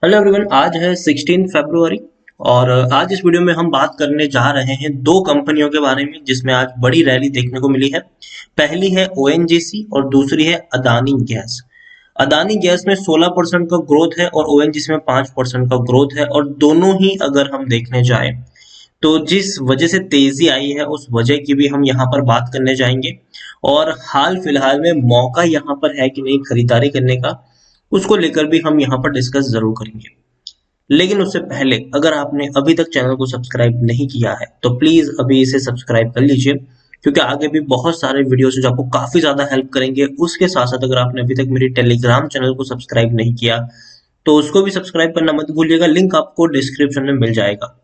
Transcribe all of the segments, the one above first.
Hello everyone, आज है 16 फरवरी। और आज इस वीडियो में हम बात करने जा रहे हैं दो कंपनियों के बारे में जिसमें आज बड़ी रैली देखने को मिली है। पहली है ओएनजीसी और दूसरी है अदानी गैस। अदानी गैस में 16% का ग्रोथ है और ओएनजीसी में 5% का ग्रोथ है, और दोनों ही अगर हम देखने जाए तो जिस वजह से तेजी आई है उस वजह की भी हम यहाँ पर बात करने जाएंगे। और हाल फिलहाल में मौका यहाँ पर है कि नहीं खरीदारी करने का, उसको लेकर भी हम यहाँ पर डिस्कस जरूर करेंगे। लेकिन उससे पहले अगर आपने अभी तक चैनल को सब्सक्राइब नहीं किया है तो प्लीज अभी इसे सब्सक्राइब कर लीजिए, क्योंकि आगे भी बहुत सारे वीडियोस हैं जो आपको काफी ज्यादा हेल्प करेंगे। उसके साथ साथ अगर आपने अभी तक मेरी टेलीग्राम चैनल को सब्सक्राइब नहीं किया तो उसको भी सब्सक्राइब करना मत भूलिएगा, लिंक आपको डिस्क्रिप्शन में मिल जाएगा।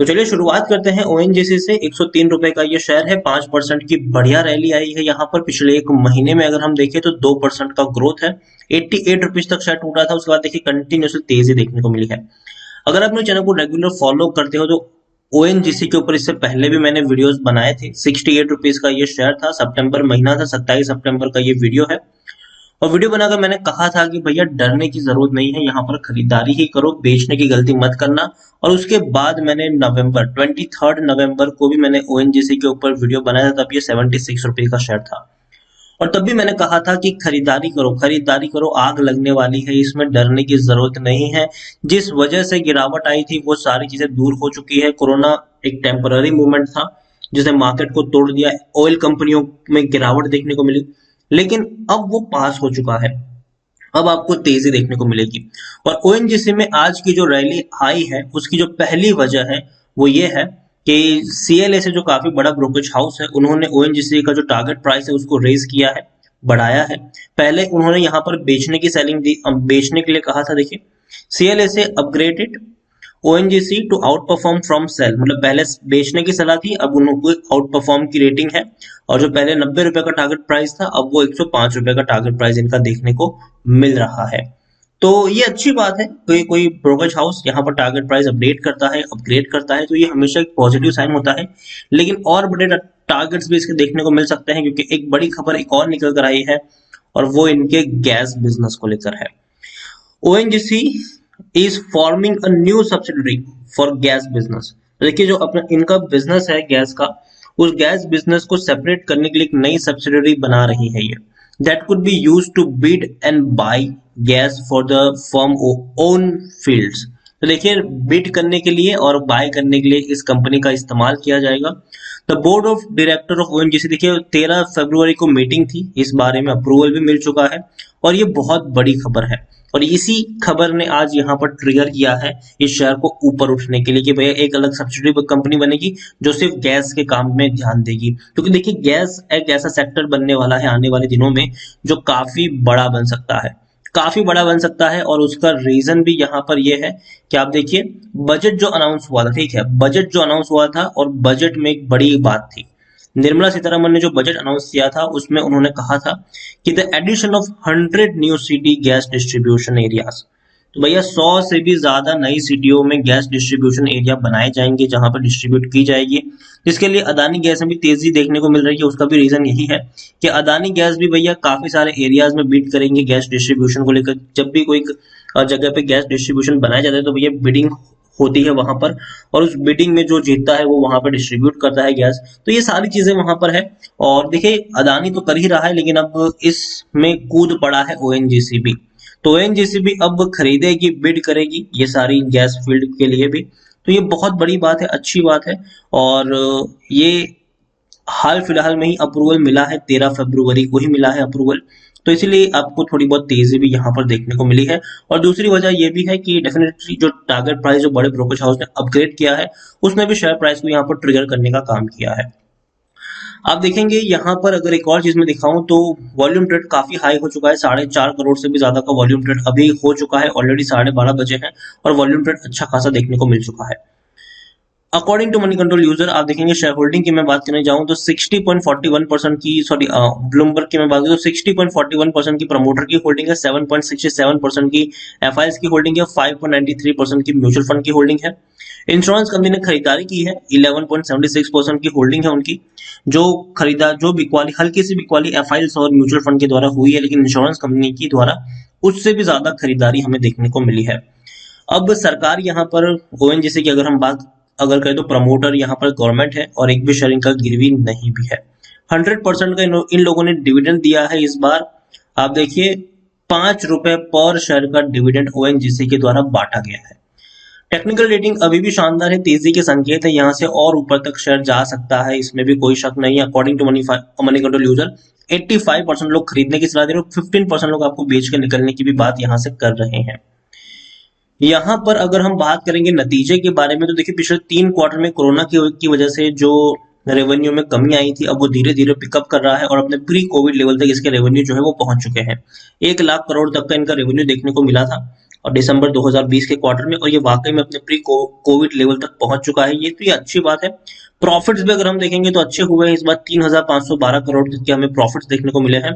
तो चलिए शुरुआत करते हैं ओएनजीसी से। 103 रुपए का ये शेयर है, 5% की बढ़िया रैली आई है यहाँ पर। पिछले एक महीने में अगर हम देखें तो 2% का ग्रोथ है। 88 रुपीज तक शेयर टूटा था, उसके बाद देखिए कंटिन्यूसली तेजी देखने को मिली है। अगर आप मेरे चैनल को रेगुलर फॉलो करते हो तो ओएनजीसी के ऊपर इससे पहले भी मैंने वीडियोस बनाए थे। 68 रुपीज का ये शेयर था, सितंबर महीना था, 27 सितंबर का ये वीडियो है। और वीडियो बनाकर मैंने कहा था कि भैया डरने की जरूरत नहीं है, यहाँ पर खरीदारी ही करो, बेचने की गलती मत करना। और उसके बाद मैंने नवंबर 23 नवंबर को भी मैंने ओएनजीसी के ऊपर वीडियो बनाया था, तब ये 76 रुपए का शेयर था। और तब भी मैंने कहा था कि खरीदारी करो, आग लगने वाली है, इसमें डरने की जरूरत नहीं है। जिस वजह से गिरावट आई थी वो सारी चीजें दूर हो चुकी है। कोरोना एक टेम्पररी मूवमेंट था जिसने मार्केट को तोड़ दिया, ऑयल कंपनियों में गिरावट देखने को मिली, लेकिन अब वो पास हो चुका है। अब आपको तेजी देखने को मिलेगी। और ओएनजीसी में आज की जो रैली आई है उसकी जो पहली वजह है वो ये है कि सीएलए से जो काफी बड़ा ब्रोकरेज हाउस है, उन्होंने ओएनजीसी का जो टारगेट प्राइस है उसको रेज किया है, बढ़ाया है। पहले उन्होंने यहाँ पर बेचने की सेलिंग दी, अब बेचने के लिए कहा था। देखिए, सीएलए से upgraded ONGC to outperform from sell, मतलब पहले बेचने की सलाह थी, अब उनको आउट परफॉर्म की रेटिंग है। और जो पहले 90 रुपए का टारगेट प्राइस था, अब वो 105 रुपए का टारगेट प्राइस इनका देखने को मिल रहा है। तो ये अच्छी बात है, कोई कोई ब्रोकरेज हाउस यहाँ पर टारगेट प्राइस अपग्रेड करता है तो ये हमेशा एक पॉजिटिव साइन होता है। लेकिन और बड़े टारगेट्स भी इसके देखने को मिल सकते हैं, क्योंकि एक बड़ी खबर एक और निकल कर आई है और वो इनके गैस बिजनेस को लेकर है। ONGC is forming a new subsidiary for gas business. देखिए, जो अपना इनका बिजनेस है गैस का, उस गैस बिजनेस को सेपरेट करने के लिए एक नई सब्सिडरी बना रही है ये, that could be used to bid and by gas for the firm own fields. तो देखिए, बिड करने के लिए और बाय करने के लिए इस कंपनी का इस्तेमाल किया जाएगा। The board of director of ONGC, देखिए 13 फरवरी को मीटिंग थी, इस बारे में अप्रूवल भी मिल चुका है। और ये बहुत बड़ी खबर है, और इसी खबर ने आज यहाँ पर ट्रिगर किया है इस शेयर को ऊपर उठने के लिए कि भैया एक अलग सब्सिडरी कंपनी बनेगी जो सिर्फ गैस के काम में ध्यान देगी। क्योंकि देखिए, गैस एक ऐसा सेक्टर बनने वाला है आने वाले दिनों में जो काफी बड़ा बन सकता है, काफी बड़ा बन सकता है। और उसका रीजन भी यहाँ पर यह है कि आप देखिए, बजट जो अनाउंस हुआ था, ठीक है, बजट जो अनाउंस हुआ था, और बजट में एक बड़ी बात थी। निर्मला सीतारमन ने जो बजट अनाउंस किया था उसमें उन्होंने कहा था कि the addition of 100 new city gas distribution areas. तो भैया 100 से भी ज्यादा नई सिटियों में गैस डिस्ट्रीब्यूशन एरिया बनाए जाएंगे जहां पर डिस्ट्रीब्यूट की जाएगी। इसके लिए अदानी गैस में भी तेजी देखने को मिल रही है। उसका भी रीजन यही है कि अदानी गैस भी भैया काफी सारे एरियाज में बिड करेंगे गैस डिस्ट्रीब्यूशन को लेकर। जब भी कोई जगह पे गैस डिस्ट्रीब्यूशन बनाया जाता है तो भैया बिडिंग होती है वहां पर, और उस बिडिंग में जो जीतता है वो वहां पर डिस्ट्रीब्यूट करता है गैस। तो ये सारी चीजें वहां पर है। और देखिए, अदानी तो कर ही रहा है, लेकिन अब इसमें कूद पड़ा है ओएनजीसी भी। तो ओएनजीसी भी अब खरीदेगी, बिड करेगी ये सारी गैस फील्ड के लिए भी। तो ये बहुत बड़ी बात है, अच्छी बात है। और ये हाल फिलहाल में ही अप्रूवल मिला है, 13 फरवरी को ही मिला है अप्रूवल। तो इसीलिए आपको थोड़ी बहुत तेजी भी यहाँ पर देखने को मिली है। और दूसरी वजह यह भी है कि डेफिनेटली जो टारगेट प्राइस जो बड़े ब्रोकरेज हाउस ने अपग्रेड किया है उसने भी शेयर प्राइस को यहाँ पर ट्रिगर करने का काम किया है। आप देखेंगे यहाँ पर, अगर एक और चीज में दिखाऊं तो वॉल्यूम ट्रेड काफी हाई हो चुका है, 4.5 करोड़ से भी ज्यादा का वॉल्यूम ट्रेड अभी हो चुका है। ऑलरेडी 12:30 बजे हैं और वॉल्यूम ट्रेड अच्छा खासा देखने को मिल चुका है। According to money control user, आप देखेंगे शेयर होल्डिंग की मैं बात करने जाऊं तो 60.41% की, सॉरी ब्लूमबर्ग की मैं बात करूं तो 60.41% की प्रमोटर की होल्डिंग है, 7.67% की एफआईएस की होल्डिंग है, 5.93% की म्यूचुअल फंड की होल्डिंग है। इंश्योरेंस कंपनी ने खरीदारी की है, 11.76% की होल्डिंग है उनकी। जो बिकवाली, हल्की सी बिकवाली एफआईएस और म्यूचुअल फंड के द्वारा हुई है, लेकिन इंश्योरेंस कंपनी की द्वारा उससे भी ज्यादा खरीदारी हमें देखने को मिली है। अब सरकार यहाँ पर ओएनजीसी की अगर हम बात अगर करें तो प्रमोटर यहाँ पर गवर्नमेंट है और एक भी शेयर इनका गिरवी नहीं भी है। 100% का इन लोगों ने डिविडेंड दिया है इस बार। आप देखिए ₹5 पर शेयर का डिविडेंड ओएनजीसी के द्वारा बांटा गया है। टेक्निकल रेटिंग अभी भी शानदार है, तेजी के संकेत है, यहाँ से और ऊपर तक शेयर जा सकता है, इसमें भी कोई शक नहीं है। According to money control user 85% लोग खरीदने की सलाह दे रहे हैं, 15% लोग आपको बेच के निकलने की भी बात यहाँ से कर रहे हैं। यहाँ पर अगर हम बात करेंगे नतीजे के बारे में तो देखिए पिछले 3 क्वार्टर में कोरोना की वजह से जो रेवेन्यू में कमी आई थी, अब वो धीरे धीरे पिकअप कर रहा है और अपने प्री कोविड लेवल तक इसके रेवेन्यू जो है वो पहुंच चुके हैं। 1 लाख करोड़ तक का इनका रेवेन्यू देखने को मिला था और दिसंबर 2020 के क्वार्टर में, और ये वाकई में अपने प्री कोविड लेवल तक पहुंच चुका है। ये अच्छी बात है। प्रॉफिट्स भी अगर हम देखेंगे तो अच्छे हुए हैं इस बार, 3,512 करोड़ तक के हमें प्रॉफिट्स देखने को मिले हैं,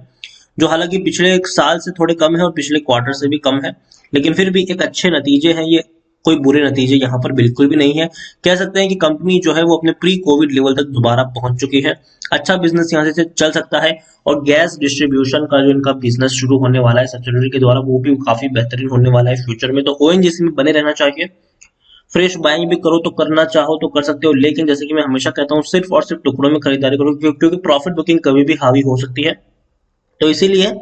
जो हालांकि पिछले एक साल से थोड़े कम है और पिछले क्वार्टर से भी कम है, लेकिन फिर भी एक अच्छे नतीजे हैं ये, कोई बुरे नतीजे यहाँ पर बिल्कुल भी नहीं है। कह सकते हैं कि कंपनी जो है वो अपने प्री कोविड लेवल तक दोबारा पहुंच चुकी है, अच्छा बिजनेस यहाँ से चल सकता है। और गैस डिस्ट्रीब्यूशन का जो इनका बिजनेस शुरू होने वाला है सब्सिडरी के द्वारा, वो भी काफी बेहतरीन होने वाला है फ्यूचर में, तो ओएनजीसी में बने रहना चाहिए। फ्रेश बाइंग भी करो तो करना चाहो तो कर सकते हो, लेकिन जैसे कि मैं हमेशा कहता हूँ सिर्फ और सिर्फ टुकड़ों में खरीदारी करो, क्योंकि प्रॉफिट बुकिंग कभी भी हावी हो सकती है। तो इसीलिए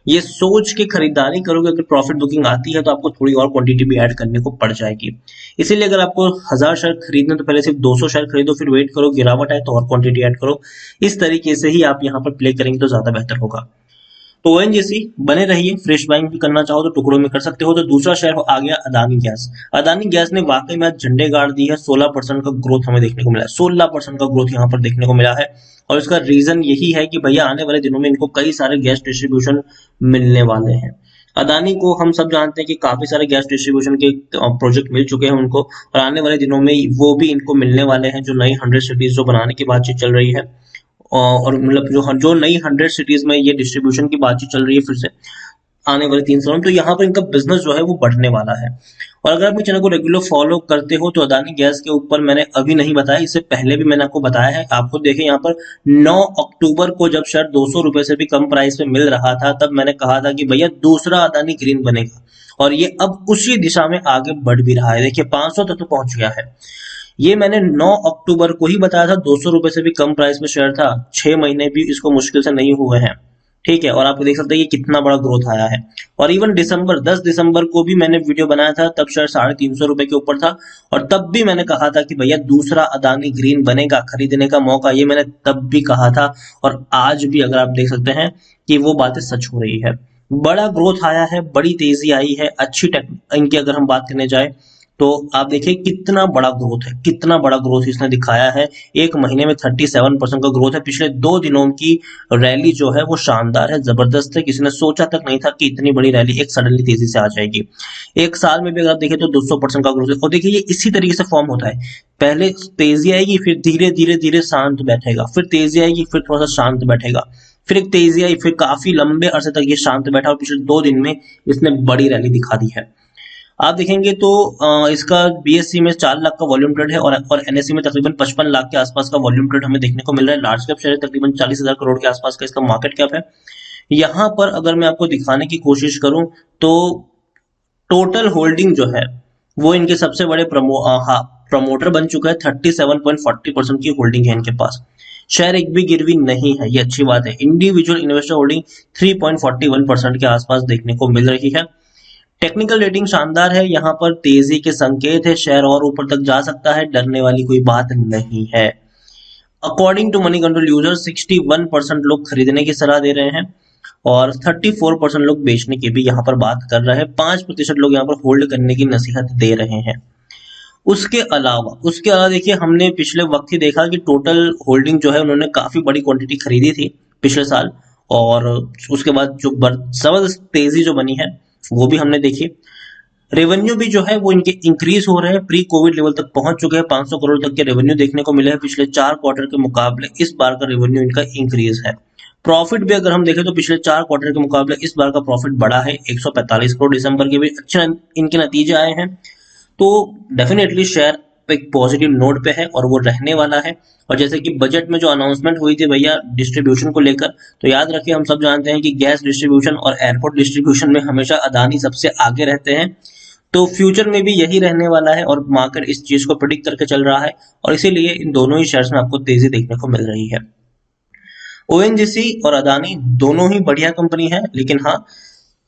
ये सोच के खरीदारी करोगे, अगर प्रॉफिट बुकिंग आती है तो आपको थोड़ी और क्वांटिटी भी ऐड करने को पड़ जाएगी। इसीलिए अगर आपको 1000 शेयर खरीदने तो पहले सिर्फ 200 शेयर खरीदो, फिर वेट करो, गिरावट आए तो और क्वांटिटी ऐड करो। इस तरीके से ही आप यहाँ पर प्ले करेंगे तो ज्यादा बेहतर होगा। तो ओएनजीसी बने रहिए, फ्रेश बाइंग भी करना चाहो तो टुकड़ों में कर सकते हो। तो दूसरा शेयर आ गया अदानी गैस। अदानी गैस ने वाकई में आज झंडे गाड़ दी है, 16% का ग्रोथ हमें देखने को मिला है, 16% का ग्रोथ यहाँ पर देखने को मिला है। और इसका रीजन यही है कि भैया आने वाले दिनों में इनको कई सारे गैस डिस्ट्रीब्यूशन मिलने वाले हैं। अदानी को हम सब जानते हैं कि काफी सारे गैस डिस्ट्रीब्यूशन के प्रोजेक्ट मिल चुके हैं उनको, और आने वाले दिनों में वो भी इनको मिलने वाले हैं, जो नई 100 सिटीज जो बनाने की बातचीत चल रही है, और मतलब जो नई 100 सिटीज में ये डिस्ट्रीब्यूशन की बातचीत चल रही है फिर से आने वाले 3 सालों में, तो यहाँ पर इनका बिजनेस जो है वो बढ़ने वाला है। और अगर आप मेरे चैनल को रेगुलर फॉलो करते हो तो अदानी गैस के ऊपर मैंने अभी नहीं बताया, इससे पहले भी मैंने आपको बताया है। आपको देखें यहाँ पर 9 अक्टूबर को जब शेयर 200 रुपए से भी कम प्राइस में मिल रहा था, तब मैंने कहा था कि भैया दूसरा अदानी ग्रीन बनेगा, और ये अब उसी दिशा में आगे बढ़ भी रहा है। देखिए 500 तक तो पहुंच गया है। ये मैंने 9 अक्टूबर को ही बताया था, 200 रुपए से भी कम प्राइस में शेयर था, 6 महीने भी इसको मुश्किल से नहीं हुए हैं, ठीक है। और आप देख सकते हैं ये कितना बड़ा ग्रोथ आया है। और इवन 10 दिसंबर को भी मैंने वीडियो बनाया था, तब शेयर 350 रुपए के ऊपर था, और तब भी मैंने कहा था कि भैया दूसरा अदानी ग्रीन बनेगा, खरीदने का मौका, ये मैंने तब भी कहा था। और आज भी अगर आप देख सकते हैं कि वो बातें सच हो रही है। बड़ा ग्रोथ आया है, बड़ी तेजी आई है, अच्छी इनकी अगर हम बात करने जाए तो आप देखिए कितना बड़ा ग्रोथ है, कितना बड़ा ग्रोथ इसने दिखाया है। एक महीने में 37% का ग्रोथ है। पिछले 2 दिनों की रैली जो है वो शानदार है, जबरदस्त है। किसी ने सोचा तक नहीं था कि इतनी बड़ी रैली एक सडनली तेजी से आ जाएगी। एक साल में भी अगर आप देखें तो 200% का ग्रोथ है। और देखिए ये इसी तरीके से फॉर्म होता है, पहले तेजी आएगी, फिर धीरे धीरे धीरे शांत बैठेगा, फिर तेजी आएगी, फिर थोड़ा सा शांत बैठेगा, फिर एक तेजी आई, फिर काफी लंबे अरसे तक ये शांत बैठा, और पिछले 2 दिन में इसने बड़ी रैली दिखा दी है। आप देखेंगे तो इसका बीएससी में 4 लाख का वॉल्यूम ट्रेड है, और एनएससी में तकरीबन 55 लाख के आसपास का वॉल्यूम ट्रेड हमें देखने को मिल रहा है। लार्ज कैप शेयर तकरीबन 40,000 करोड़ के आसपास का इसका मार्केट कैप है। यहाँ पर अगर मैं आपको दिखाने की कोशिश करूं तो टोटल होल्डिंग जो है वो इनके सबसे बड़े प्रमोटर बन चुका है। 37.40% की होल्डिंग है इनके पास। शेयर एक भी गिरवी नहीं है, ये अच्छी बात है। इंडिविजुअल इन्वेस्टर होल्डिंग 3.41% के आसपास देखने को मिल रही है। टेक्निकल रेटिंग शानदार है, यहाँ पर तेजी के संकेत है, शेयर और ऊपर तक जा सकता है, डरने वाली कोई बात नहीं है। According to money control user 61% लोग खरीदने की सलाह दे रहे हैं, और 34% लोग बेचने की भी यहाँ पर बात कर रहे हैं। 5% लोग यहाँ पर होल्ड करने की नसीहत दे रहे हैं। उसके अलावा देखिए हमने पिछले वक्त ही देखा कि टोटल होल्डिंग जो है उन्होंने काफी बड़ी क्वांटिटी खरीदी थी पिछले साल, और उसके बाद जो जबरदस्त तेजी जो बनी है वो भी हमने देखी। रेवेन्यू भी जो है वो इनके इंक्रीज हो रहे हैं, प्री कोविड लेवल तक पहुंच चुके हैं। 500 करोड़ तक के रेवेन्यू देखने को मिले हैं पिछले 4 क्वार्टर के मुकाबले। इस बार का रेवेन्यू इनका इंक्रीज है। प्रॉफिट भी अगर हम देखें तो पिछले 4 क्वार्टर के मुकाबले इस बार का प्रॉफिट बढ़ा है, 145 करोड़। दिसंबर के भी अच्छे इनके नतीजे आए हैं। तो डेफिनेटली शेयर एक पॉजिटिव नोट पे है और वो रहने वाला है। और जैसे कि बजट में जो अनाउंसमेंट हुई थी भैया डिस्ट्रीब्यूशन को लेकर, तो याद रखिए हम सब जानते हैं कि गैस डिस्ट्रीब्यूशन और एयरपोर्ट डिस्ट्रीब्यूशन में हमेशा अदानी सबसे आगे रहते हैं। तो फ्यूचर में भी यही रहने वाला है और मार्केट इस चीज को प्रिडिक्ट करके चल रहा है, और इसीलिए इन दोनों ही शेयर्स में आपको तेजी देखने को मिल रही है। ओएनजीसी और अदानी दोनों ही बढ़िया कंपनी है, लेकिन हाँ,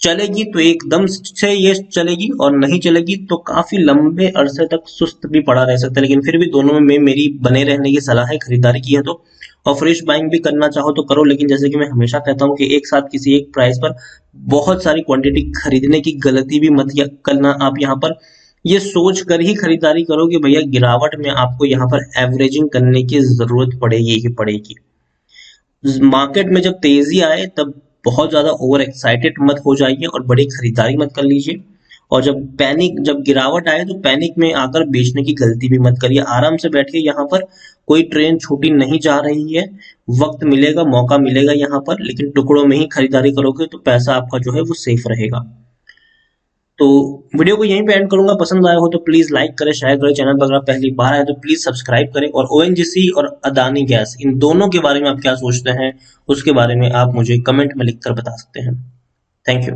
चलेगी तो एकदम से ये चलेगी और नहीं चलेगी तो काफी लंबे अरसे तक सुस्त भी पड़ा रह सकता है। लेकिन फिर भी दोनों में मेरी बने रहने की सलाह है, खरीदारी की है तो। और फ्रेश बाइंग भी करना चाहो तो करो, लेकिन जैसे कि मैं हमेशा कहता हूँ कि एक साथ किसी एक प्राइस पर बहुत सारी क्वांटिटी खरीदने की गलती भी मत करना। आप यहाँ पर ये सोच कर ही खरीदारी करो कि भैया गिरावट में आपको यहाँ पर एवरेजिंग करने की जरूरत पड़ेगी ही पड़ेगी। मार्केट में जब तेजी आए तब बहुत ज्यादा ओवर एक्साइटेड मत हो जाइए और बड़ी खरीदारी मत कर लीजिए। और जब गिरावट आए तो पैनिक में आकर बेचने की गलती भी मत करिए। आराम से बैठिए, यहाँ पर कोई ट्रेन छूटी नहीं जा रही है, वक्त मिलेगा, मौका मिलेगा यहाँ पर, लेकिन टुकड़ों में ही खरीदारी करोगे तो पैसा आपका जो है वो सेफ रहेगा। तो वीडियो को यहीं पे एंड करूंगा। पसंद आया हो तो प्लीज लाइक करें, शेयर करें। चैनल पर अगर आप पहली बार आए तो प्लीज सब्सक्राइब करें। और ओएनजीसी और अदानी गैस, इन दोनों के बारे में आप क्या सोचते हैं उसके बारे में आप मुझे कमेंट में लिखकर बता सकते हैं। Thank you.